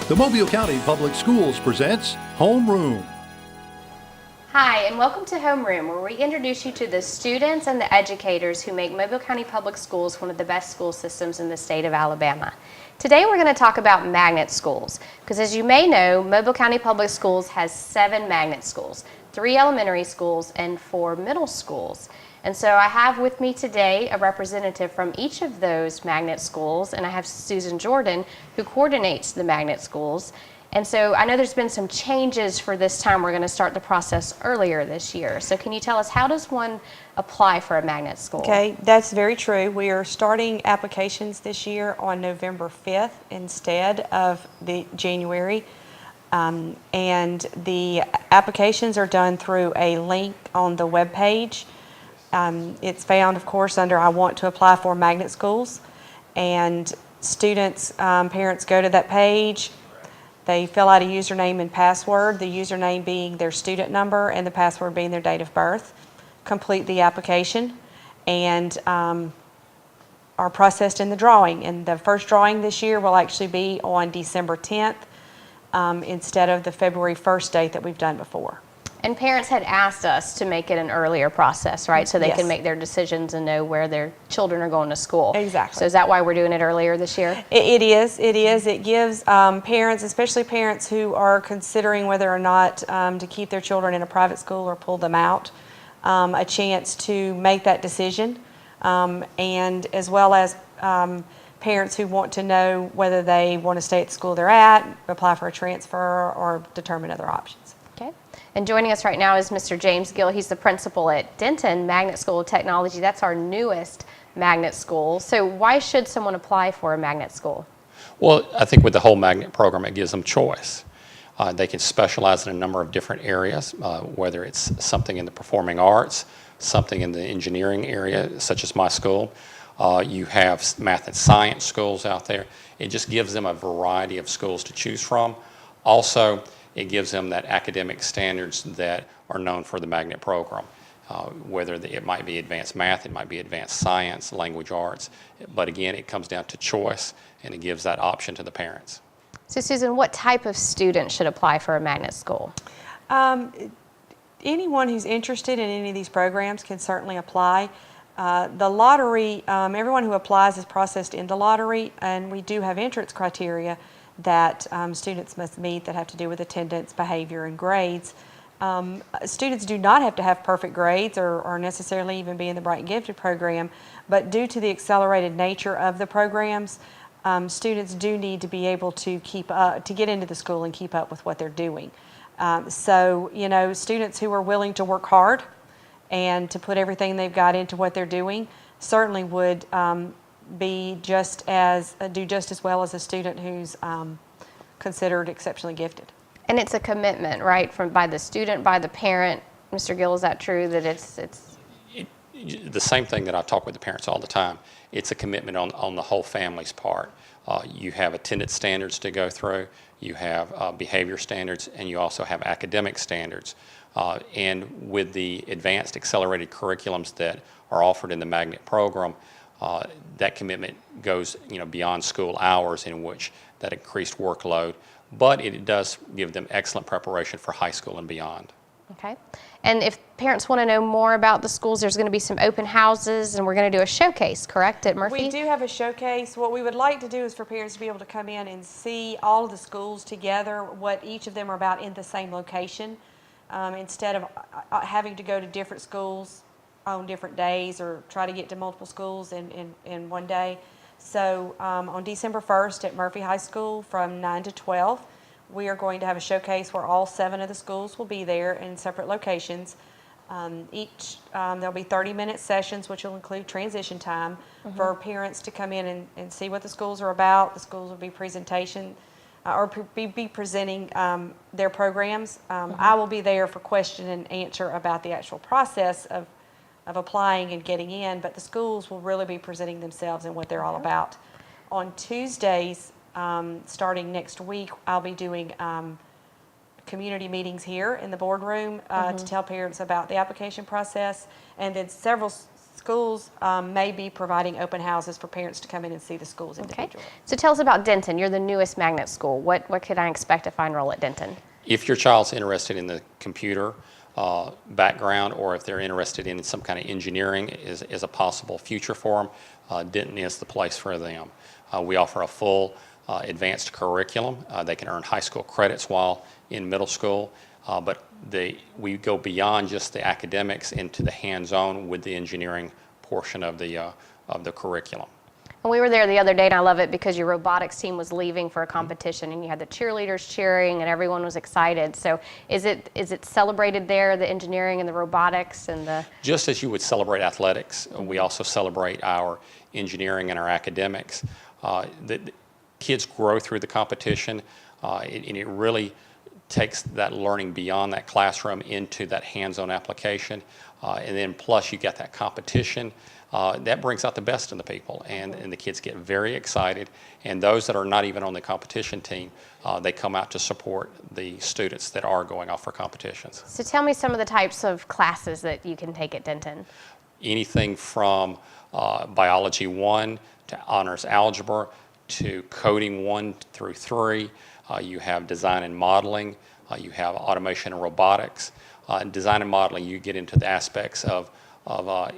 The Mobile County Public Schools presents Homeroom. Hi, and welcome to Homeroom, where we introduce you to the students and the educators who make Mobile County Public Schools one of the best school systems in the state of Alabama. Today we're going to talk about magnet schools, because as you may know, Mobile County Public Schools has 7 magnet schools, 3 elementary schools, and 4 middle schools. And so I have with me today a representative from each of those magnet schools, and I have Susan Jordan, who coordinates the magnet schools. And so I know there's been some changes for this time. We're going to start the process earlier this year. So can you tell us, how does one apply for a magnet school? Okay, that's very true. We are starting applications this year on November 5th instead of the January. And the applications are done through a link on the web page. It's found, of course, under I want to apply for magnet schools. And students, parents go to that page. They fill out a username and password, the username being their student number and the password being their date of birth. Complete the application and are processed in the drawing. And the first drawing this year will actually be on December 10th instead of the February 1st date that we've done before. And parents had asked us to make it an earlier process, right? So they Yes. can make their decisions and know where their children are going to school. Exactly. So is that why we're doing it earlier this year? It is. It gives parents, especially parents who are considering whether or not to keep their children in a private school or pull them out, a chance to make that decision, and as well as parents who want to know whether they want to stay at the school they're at, apply for a transfer, or determine other options. Okay. And joining us right now is Mr. James Gill. He's the principal at Denton Magnet School of Technology. That's our newest magnet school. So why should someone apply for a magnet school? Well, I think with the whole magnet program, it gives them choice. They can specialize in a number of different areas, whether it's something in the performing arts, something in the engineering area, such as my school. You have math and science schools out there. It just gives them a variety of schools to choose from. Also, it gives them that academic standards that are known for the magnet program, whether it might be advanced math, it might be advanced science, language arts. But again, it comes down to choice, and it gives that option to the parents. So Susan, what type of student should apply for a magnet school? Anyone who's interested in any of these programs can certainly apply. The lottery, everyone who applies is processed in the lottery, and we do have entrance criteria that students must meet that have to do with attendance, behavior, and grades. Students do not have to have perfect grades or necessarily even be in the Bright and Gifted program, but due to the accelerated nature of the programs, students do need to be able to keep up, to get into the school and keep up with what they're doing. So, you know, students who are willing to work hard and to put everything they've got into what they're doing certainly would do just as well as a student who's considered exceptionally gifted. And it's a commitment, right, by the student, by the parent. Mr. Gill, is that true, that it's The same thing that I talk with the parents all the time. It's a commitment on the whole family's part. You have attendance standards to go through, you have behavior standards, and you also have academic standards. And with the advanced accelerated curriculums that are offered in the magnet program, that commitment goes, beyond school hours, in which that increased workload, but it does give them excellent preparation for high school and beyond. okay? And if parents want to know more about the schools, there's going to be some open houses, and we're going to do a showcase, correct, at Murphy? We do have a showcase. What we would like to do is for parents to be able to come in and see all of the schools together, what each of them are about in the same location, instead of having to go to different schools on different days or try to get to multiple schools in one day. So on December 1st at Murphy High School from 9 to 12, we are going to have a showcase where all 7 of the schools will be there in separate locations. There'll be 30-minute sessions, which will include transition time for parents to come in and see what the schools are about. The schools will be presentation or be presenting their programs. I will be there for question and answer about the actual process of applying and getting in, but the schools will really be presenting themselves and what they're all about. On Tuesdays, starting next week, I'll be doing community meetings here in the boardroom to tell parents about the application process, and then schools may be providing open houses for parents to come in and see the schools individually. So tell us about Denton. You're the newest magnet school. What can I expect if I enroll at Denton? If your child's interested in the computer background, or if they're interested in some kind of engineering is a possible future for them, Denton is the place for them. We offer a full advanced curriculum. They can earn high school credits while in middle school, but we go beyond just the academics into the hands-on with the engineering portion of the curriculum. And we were there the other day, and I love it because your robotics team was leaving for a competition, and you had the cheerleaders cheering, and everyone was excited. So is it celebrated there, the engineering and the robotics and the... Just as you would celebrate athletics, we also celebrate our engineering and our academics. The kids grow through the competition, and it really takes that learning beyond that classroom into that hands-on application. And then plus you get that competition. That brings out the best in the people, and the kids get very excited. And those that are not even on the competition team, they come out to support the students that are going off for competitions. So tell me some of the types of classes that you can take at Denton. Anything from Biology 1 to Honors Algebra to Coding 1 through 3. You have Design and Modeling. You have Automation and Robotics. In Design and Modeling, you get into the aspects of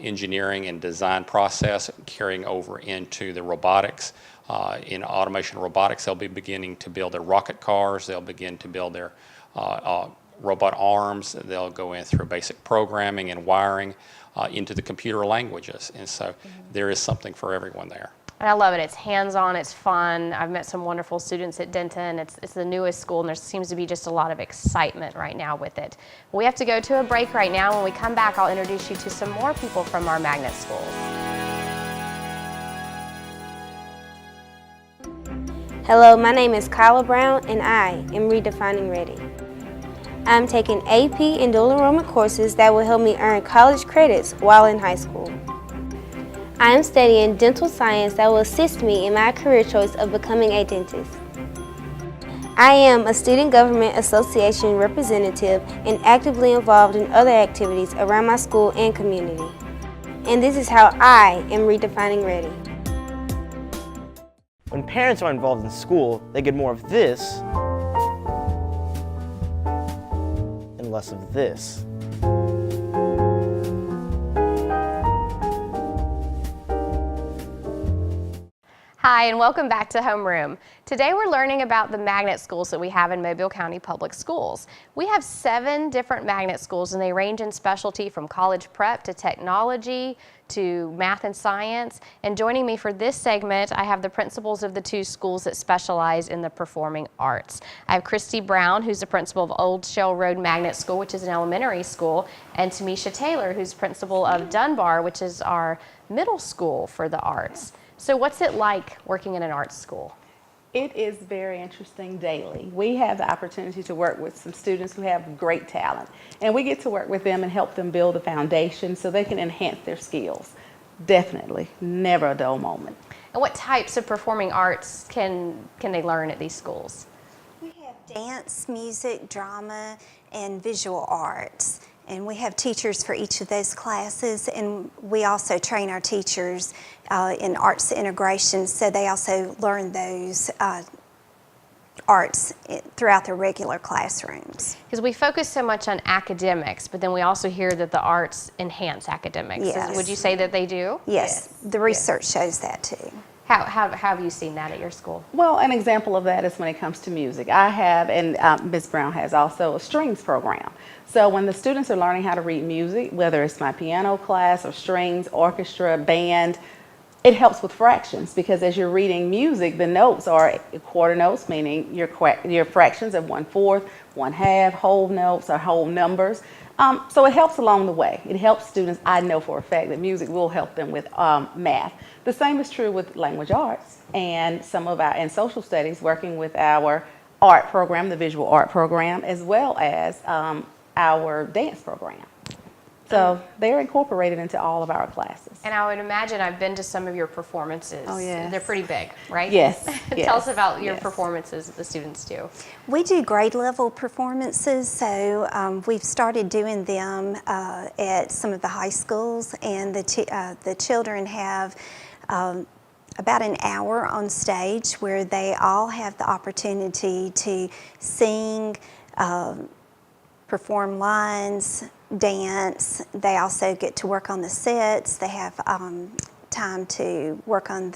engineering and design process carrying over into the robotics. In automation and robotics, they'll be beginning to build their rocket cars. They'll begin to build their robot arms. They'll go in through basic programming and wiring into the computer languages. And so there is something for everyone there. And I love it. It's hands-on, it's fun. I've met some wonderful students at Denton. It's the newest school, and there seems to be just a lot of excitement right now with it. We have to go to a break right now. When we come back, I'll introduce you to some more people from our magnet schools. Hello, my name is Kyla Brown, and I am redefining ready. I'm taking AP and dual enrollment courses that will help me earn college credits while in high school. I am studying dental science that will assist me in my career choice of becoming a dentist. I am a Student Government Association representative and actively involved in other activities around my school and community. And this is how I am redefining ready. When parents are involved in school, they get more of this and less of this. Hi, and welcome back to Homeroom. Today we're learning about the magnet schools that we have in Mobile County Public Schools. We have 7 different magnet schools, and they range in specialty from college prep to technology to math and science. And joining me for this segment, I have the principals of the 2 schools that specialize in the performing arts. I have Christy Brown, who's the principal of Old Shell Road Magnet School, which is an elementary school, and Tamisha Taylor, who's principal of Dunbar, which is our middle school for the arts. So what's it like working in an arts school? It is very interesting daily. We have the opportunity to work with some students who have great talent, and we get to work with them and help them build a foundation so they can enhance their skills. Definitely, never a dull moment. And what types of performing arts can they learn at these schools? We have dance, music, drama, and visual arts. And we have teachers for each of those classes, and we also train our teachers in arts integration, so they also learn those arts throughout their regular classrooms. Because we focus so much on academics, but then we also hear that the arts enhance academics. Yes. Would you say that they do? Yes, the research shows that too. How have you seen that at your school? Well, an example of that is when it comes to music. I have, and Ms. Brown has also, a strings program. So when the students are learning how to read music, whether it's my piano class or strings, orchestra, band, it helps with fractions, because as you're reading music, the notes are quarter notes, meaning your fractions of 1/4, 1/2, whole notes or whole numbers. So it helps along the way. It helps students. I know for a fact that music will help them with math. The same is true with language arts and and social studies, working with our art program, the visual art program, as well as our dance program. So they're incorporated into all of our classes. And I would imagine I've been to some of your performances. Oh, yes. They're pretty big, right? Yes, Tell us yes, about your yes. performances that the students do. We do grade level performances, so we've started doing them at some of the high schools, and the children have about an hour on stage where they all have the opportunity to sing, perform lines, dance. They also get to work on the sets. They have time to work on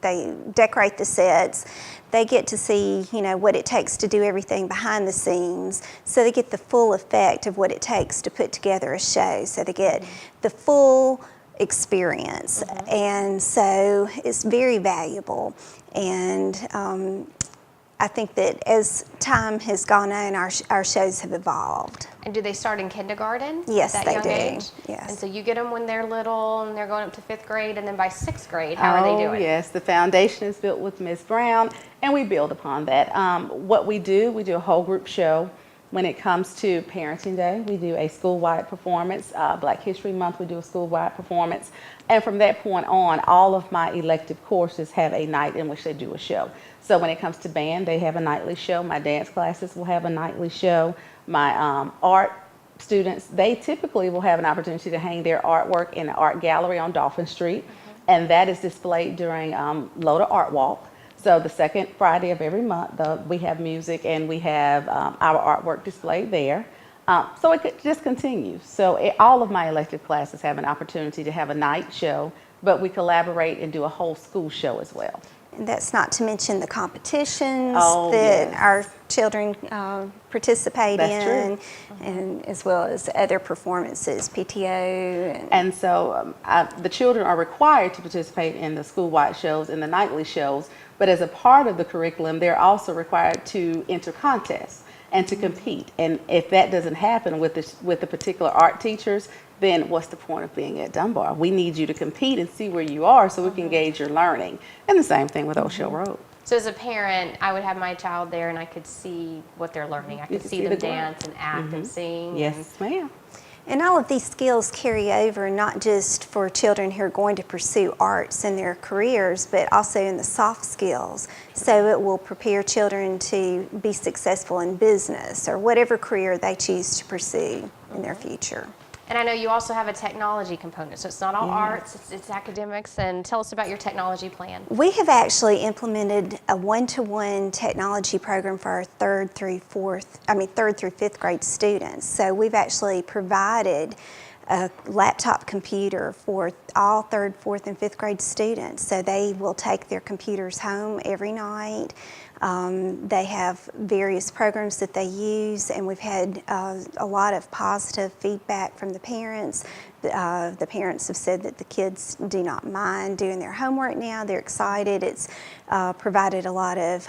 they decorate the sets. They get to see, you know, what it takes to do everything behind the scenes. So they get the full effect of what it takes to put together a show. So they get the full experience. And so it's very valuable. And I think that as time has gone on, our shows have evolved. And do they start in kindergarten? Yes, at that they young do. age? Yes. And so you get them when they're little and they're going up to 5th grade, and then by 6th grade, how are they doing? Yes, the foundation is built with Ms. Brown, and we build upon that. What we do a whole group show. When it comes to Parenting Day, we do a school-wide performance. Black History Month, we do a school-wide performance. And from that point on, all of my elective courses have a night in which they do a show. So when it comes to band, they have a nightly show. My dance classes will have a nightly show. My art students, they typically will have an opportunity to hang their artwork in an art gallery on Dolphin Street. And that is displayed during Loda Art Walk. So the second Friday of every month, we have music and we have our artwork displayed there. So it just continues. So all of my elective classes have an opportunity to have a night show, but we collaborate and do a whole school show as well. And that's not to mention the competitions Oh, that yes. our children participate That's in, true. and as well as other performances, PTO. And so the children are required to participate in the school-wide shows and the nightly shows, but as a part of the curriculum, they're also required to enter contests and to compete. And if that doesn't happen with the particular art teachers, then what's the point of being at Dunbar? We need you to compete and see where you are so we can gauge your learning. And the same thing with O'Shell Road. So as a parent, I would have my child there and I could see what they're learning. I could see them the growth. dance and act and sing. Yes, ma'am. And all of these skills carry over not just for children who are going to pursue arts in their careers, but also in the soft skills. So it will prepare children to be successful in business or whatever career they choose to pursue in their future. And I know you also have a technology component, so it's not all arts, it's academics. And tell us about your technology plan. We have actually implemented a one-to-one technology program for our third through fifth grade students. So we've actually provided a laptop computer for all 3rd, 4th, and 5th grade students. So they will take their computers home every night. They have various programs that they use, and we've had a lot of positive feedback from the parents. The parents have said that the kids do not mind doing their homework now. They're excited. It's provided a lot of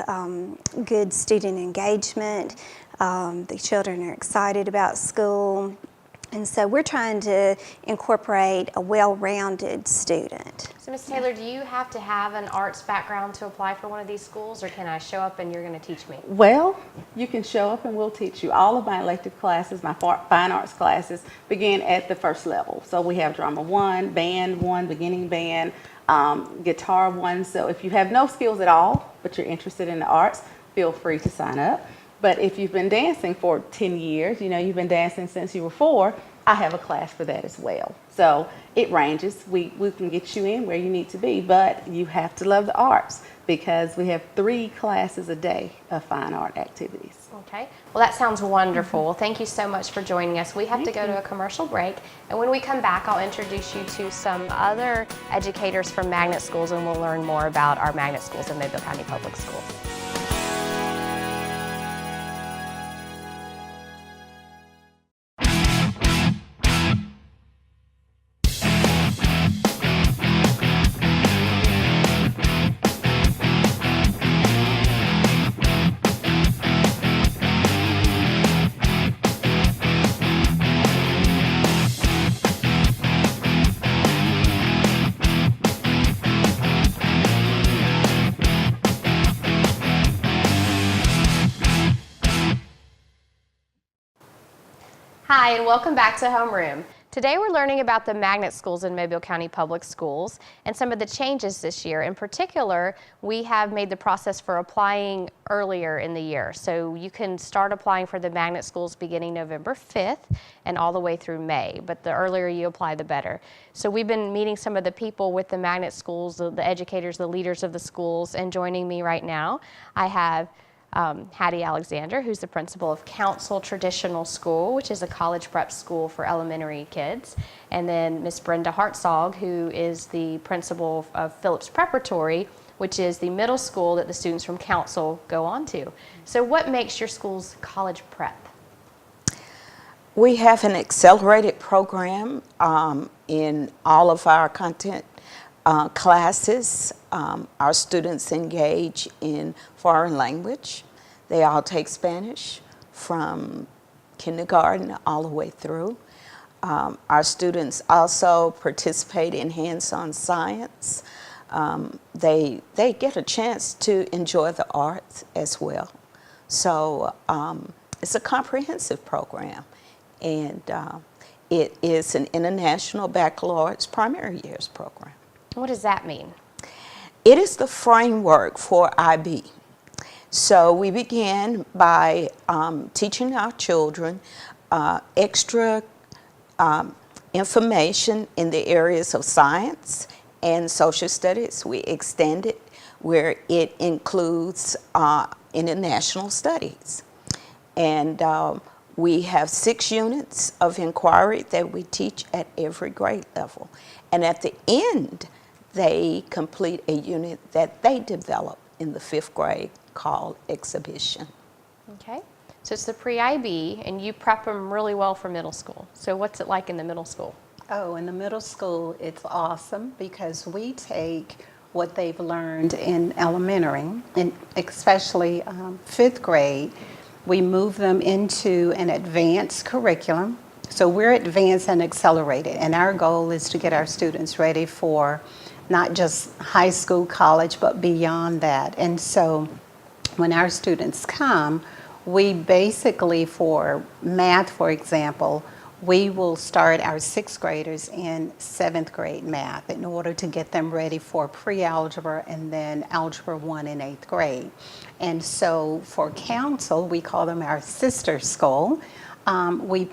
good student engagement. The children are excited about school. And so we're trying to incorporate a well-rounded student. So Ms. Taylor, do you have to have an arts background to apply for one of these schools, or can I show up and you're going to teach me? Well, you can show up and we'll teach you. All of my elective classes, my fine arts classes, begin at the first level. So we have drama 1, band 1, beginning band, guitar 1. So if you have no skills at all, but you're interested in the arts, feel free to sign up. But if you've been dancing for 10 years, you've been dancing since you were 4, I have a class for that as well. So it ranges. We can get you in where you need to be, but you have to love the arts because we have 3 classes a day of fine art activities. Okay. Well, that sounds wonderful. Well, thank you so much for joining us. We have to go to a commercial break, and when we come back, I'll introduce you to some other educators from magnet schools, and we'll learn more about our magnet schools in Mobile County Public Schools. Hi, and welcome back to Homeroom. Today we're learning about the magnet schools in Mobile County Public Schools and some of the changes this year. In particular, we have made the process for applying earlier in the year. So you can start applying for the magnet schools beginning November 5th and all the way through May, but the earlier you apply, the better. So we've been meeting some of the people with the magnet schools, the educators, the leaders of the schools, and joining me right now, I have Hattie Alexander, who's the principal of Council Traditional School, which is a college prep school for elementary kids, and then Miss Brenda Hartzog, who is the principal of Phillips Preparatory, which is the middle school that the students from Council go on to. So what makes your school's college prep? We have an accelerated program in all of our content classes. Our students engage in foreign language. They all take Spanish from kindergarten all the way through. Our students also participate in hands-on science. They get a chance to enjoy the arts as well. So it's a comprehensive program, and it is an international baccalaureate's primary years program. What does that mean? It is the framework for IB. So we began by teaching our children extra information in the areas of science and social studies. We extended where it includes international studies. And we have 6 units of inquiry that we teach at every grade level. And at the end, they complete a unit that they develop in the 5th grade called exhibition. Okay, so it's the pre-IB, and you prep them really well for middle school. So what's it like in the middle school? Oh, in the middle school, it's awesome because we take what they've learned in elementary, and especially 5th grade, we move them into an advanced curriculum. So we're advanced and accelerated, and our goal is to get our students ready for not just high school, college, but beyond that. And so when our students come, we basically, for math, for example, we will start our 6th graders in 7th grade math in order to get them ready for pre-algebra and then algebra 1 in 8th grade. And so for Council, we call them our sister school. We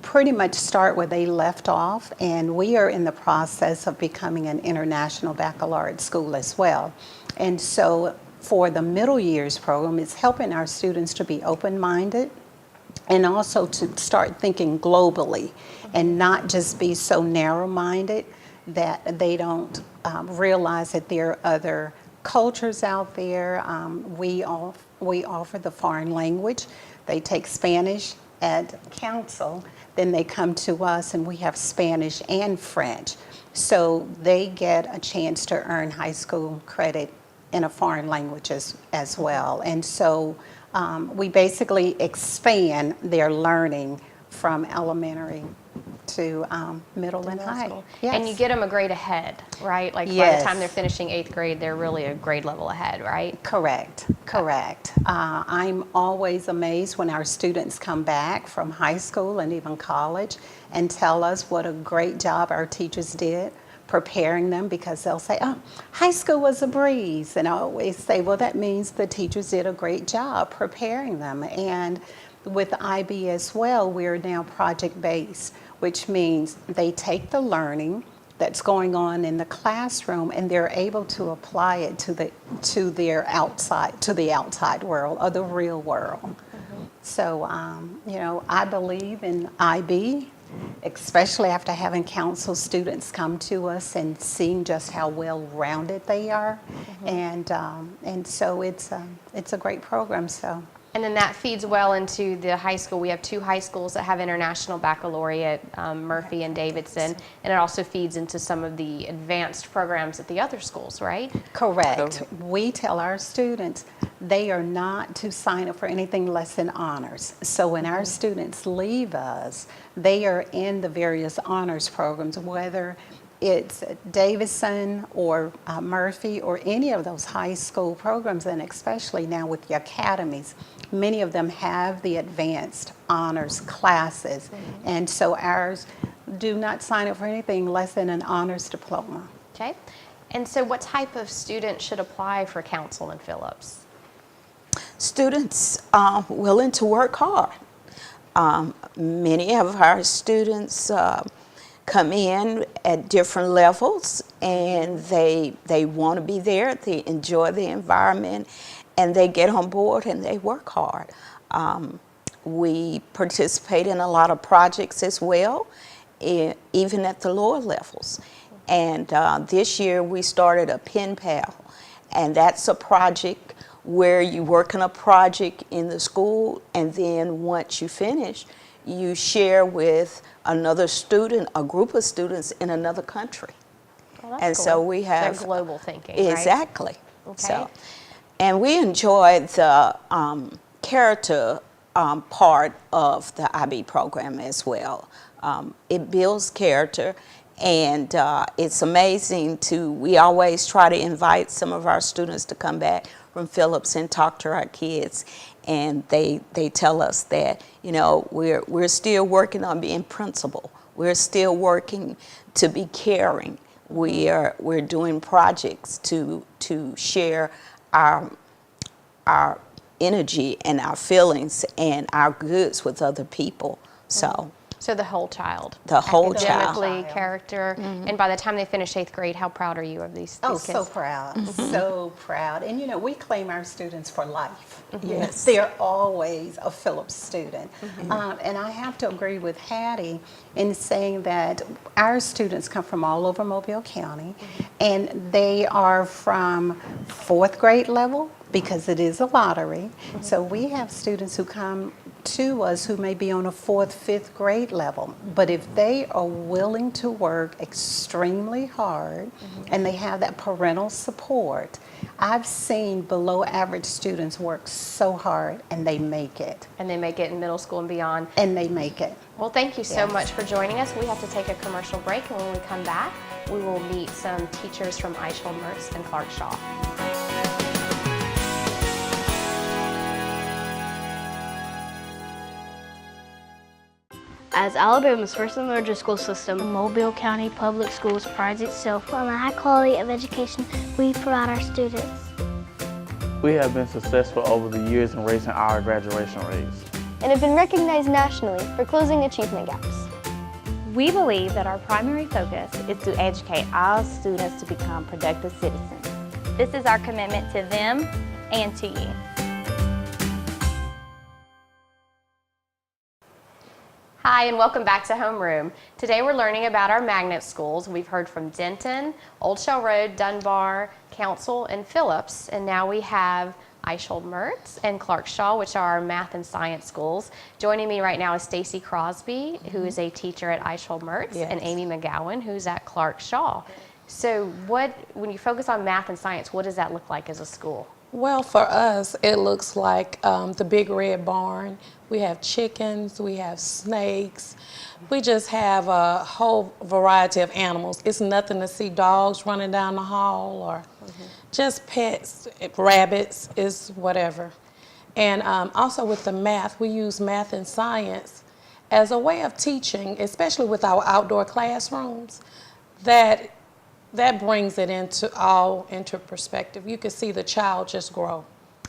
pretty much start where they left off, and we are in the process of becoming an international baccalaureate school as well. And so for the middle years program, it's helping our students to be open-minded and also to start thinking globally and not just be so narrow-minded that they don't realize that there are other cultures out there. We offer the foreign language. They take Spanish at Council, then they come to us and we have Spanish and French. So they get a chance to earn high school credit in a foreign language as well. And so we basically expand their learning from elementary to middle and high. Yes. And you get them a grade ahead, right? Like Yes. by the time they're finishing 8th grade, they're really a grade level ahead, right? Correct. I'm always amazed when our students come back from high school and even college and tell us what a great job our teachers did preparing them, because they'll say, oh, high school was a breeze. And I always say, well, that means the teachers did a great job preparing them. And with IB as well, we're now project-based, which means they take the learning that's going on in the classroom and they're able to apply it to the outside world, or the real world. Mm-hmm. So, I believe in IB, especially after having Council students come to us and seeing just how well-rounded they are. Mm-hmm. And so it's a great program. So. And then that feeds well into the high school. We have 2 high schools that have international baccalaureate, Murphy and Davidson, and it also feeds into some of the advanced programs at the other schools, right? Correct. We tell our students they are not to sign up for anything less than honors. So when our students leave us, they are in the various honors programs, whether it's Davison or Murphy or any of those high school programs, and especially now with the academies, many of them have the advanced honors classes. And so ours do not sign up for anything less than an honors diploma. Okay. And so what type of student should apply for Council in Phillips? Students willing to work hard. Many of our students come in at different levels, and they want to be there, they enjoy the environment, and they get on board and they work hard. We participate in a lot of projects as well, even at the lower levels. And this year we started a pen pal, and that's a project where you work on a project in the school, and then once you finish, you share with another student, a group of students in another country. Well, that's And cool. so we have They're global thinking, exactly. Right? Okay. So, and we enjoy the character part of the IB program as well. It builds character, and it's amazing we always try to invite some of our students to come back from Phillips and talk to our kids, and they tell us that, you know, we're still working on being principled. We're still working to be caring. We're doing projects to share our energy and our feelings and our goods with other people. So the whole child. The whole child. Academically, character, and by the time they finish 8th grade, how proud are you of these Oh, kids? so proud, so proud. And you know, we claim our students for life. Yes. They're always a Phillips student. And I have to agree with Hattie in saying that our students come from all over Mobile County, and they are from 4th grade level, because it is a lottery. So we have students who come to us who may be on a 4th, 5th grade level, but if they are willing to work extremely hard and they have that parental support, I've seen below average students work so hard and they make it. And they make it in middle school and beyond. And they make it. Well, thank you so much for joining us. We have to take a commercial break, and when we come back, we will meet some teachers from Eichel, Mertz, and Clark Shaw. As Alabama's first and largest school system, Mobile County Public Schools prides itself on the high quality of education we provide our students. We have been successful over the years in raising our graduation rates and have been recognized nationally for closing achievement gaps. We believe that our primary focus is to educate all students to become productive citizens. This is our commitment to them and to you. Hi, and welcome back to Homeroom. Today we're learning about our magnet schools. We've heard from Denton, Old Shell Road, Dunbar, Council, and Phillips, and now we have Eichel, Mertz, and Clark Shaw, which are our math and science schools. Joining me right now is Stacy Crosby, who is a teacher at Eichel, Mertz, and Amy McGowan, who's at Clark Shaw. So when you focus on math and science, what does that look like as a school? Well, for us, it looks like the Big Red Barn. We have chickens, we have snakes. We just have a whole variety of animals. It's nothing to see dogs running down the hall or just pets, rabbits, is whatever. And also with the math, we use math and science as a way of teaching, especially with our outdoor classrooms, that brings it into perspective. You can see the child just grow.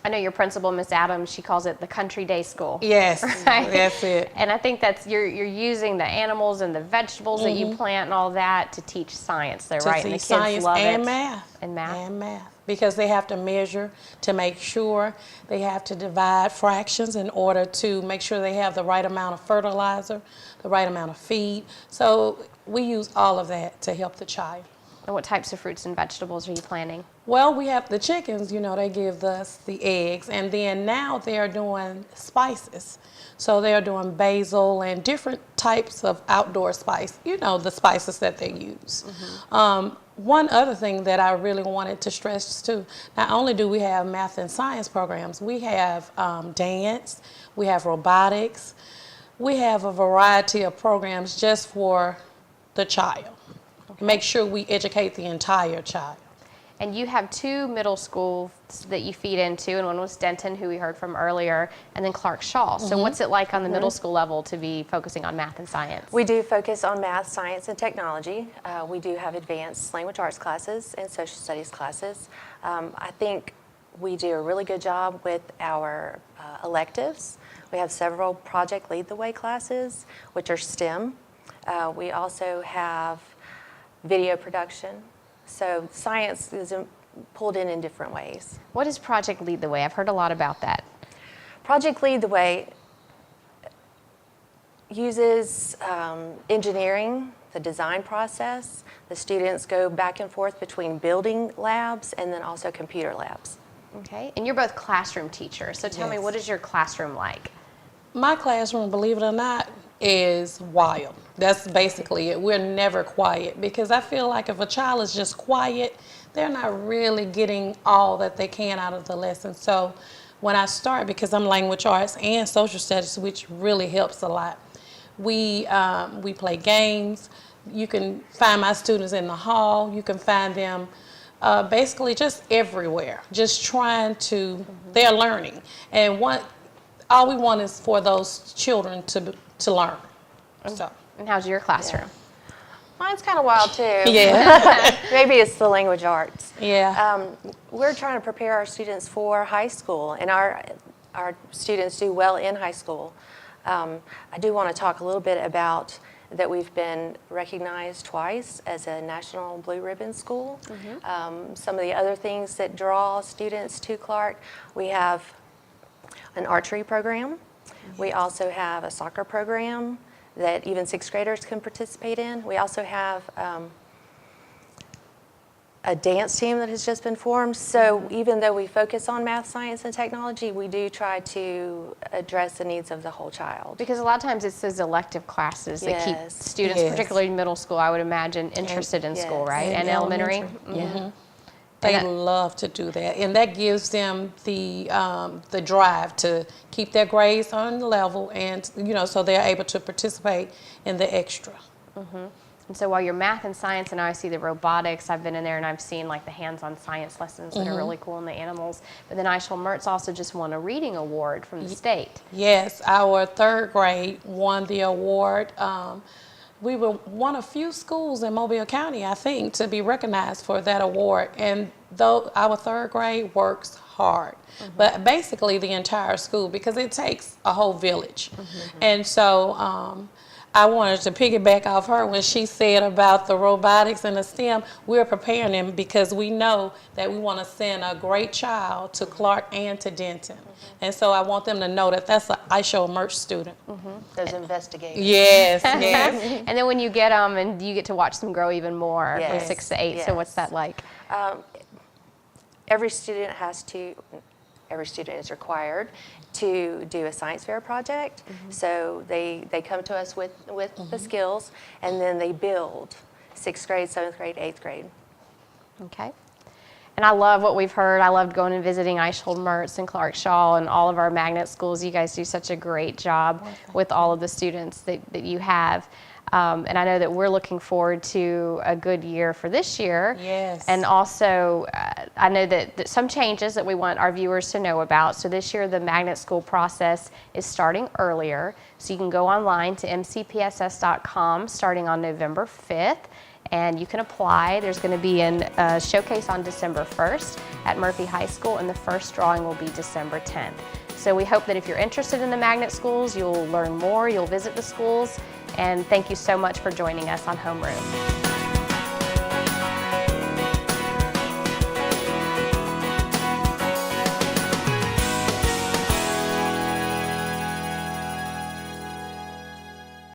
I know your principal, Miss Adams, she calls it the country day school. Yes, right? That's it. And I think that's you're using the animals and the vegetables that you plant and all that to teach science. They're right, and the kids love and it. Math. And math. And math. Because they have to measure to make sure, they have to divide fractions in order to make sure they have the right amount of fertilizer, the right amount of feed. So we use all of that to help the child. And what types of fruits and vegetables are you planting? Well, we have the chickens, you know, they give us the eggs, and then now they're doing spices. So they're doing basil and different types of outdoor spice, you know, the spices that they use. One other thing that I really wanted to stress too, not only do we have math and science programs, we have dance, we have robotics, we have a variety of programs just for the child. Make sure we educate the entire child. And you have 2 middle schools that you feed into, and one was Denton, who we heard from earlier, and then Clark Shaw. So what's it like on the middle school level to be focusing on math and science? We do focus on math, science, and technology. We do have advanced language arts classes and social studies classes. I think we do a really good job with our electives. We have several Project Lead the Way classes, which are STEM. We also have video production. So science is pulled in different ways. What is Project Lead the Way? I've heard a lot about that. Project Lead the Way uses engineering, the design process. The students go back and forth between building labs and then also computer labs. Okay, and you're both classroom teachers, so tell me, what is your classroom like? My classroom, believe it or not, is wild. That's basically it. We're never quiet because I feel like if a child is just quiet, they're not really getting all that they can out of the lesson. So when I start, because I'm language arts and social studies, which really helps a lot, we play games. You can find my students in the hall. You can find them basically just everywhere, just trying to, they're learning. And all we want is for those children to learn. So. And how's your classroom? Yeah. Mine's kind of wild too. Yeah. Maybe it's the language arts. Yeah. We're trying to prepare our students for high school, and our students do well in high school. I do want to talk a little bit about that we've been recognized twice as a National Blue Ribbon School. Some of the other things that draw students to Clark, we have an archery program. We also have a soccer program that even 6th graders can participate in. We also have a dance team that has just been formed. So even though we focus on math, science, and technology, we do try to address the needs of the whole child. Because a lot of times it's those elective classes that keep students, particularly middle school, I would imagine, interested in school, right? And elementary. They love to do that, and that gives them the drive to keep their grades on the level, and so they're able to participate in the extra. And so while you're math and science, and I see the robotics, I've been in there and I've seen like the hands-on science lessons that are really cool, and the animals. But then Eichel Mertz also just won a reading award from the state. Yes, our 3rd grade won the award. We were one of few schools in Mobile County, I think, to be recognized for that award. And though our 3rd grade works hard, but basically the entire school, because it takes a whole village. And so I wanted to piggyback off her when she said about the robotics and the STEM. We're preparing them because we know that we want to send a great child to Clark and to Denton. And so I want them to know that that's an Eichel Mertz student. Those investigators. Yes, yes. And then when you get them, and you get to watch them grow even more from 6 to 8. So what's that like? Every student is required to do a science fair project. So they come to us with the skills, and then they build 6th grade, 7th grade, 8th grade. Okay. And I love what we've heard. I loved going and visiting Eichel Mertz and Clark Shaw and all of our magnet schools. You guys do such a great job with all of the students that you have. And I know that we're looking forward to a good year for this year. Yes. And also, I know that some changes that we want our viewers to know about. So this year, the magnet school process is starting earlier. So you can go online to mcpss.com starting on November 5th. And you can apply. There's going to be a showcase on December 1st at Murphy High School, and the first drawing will be December 10th. So we hope that if you're interested in the magnet schools, you'll learn more, you'll visit the schools, and thank you so much for joining us on Homeroom.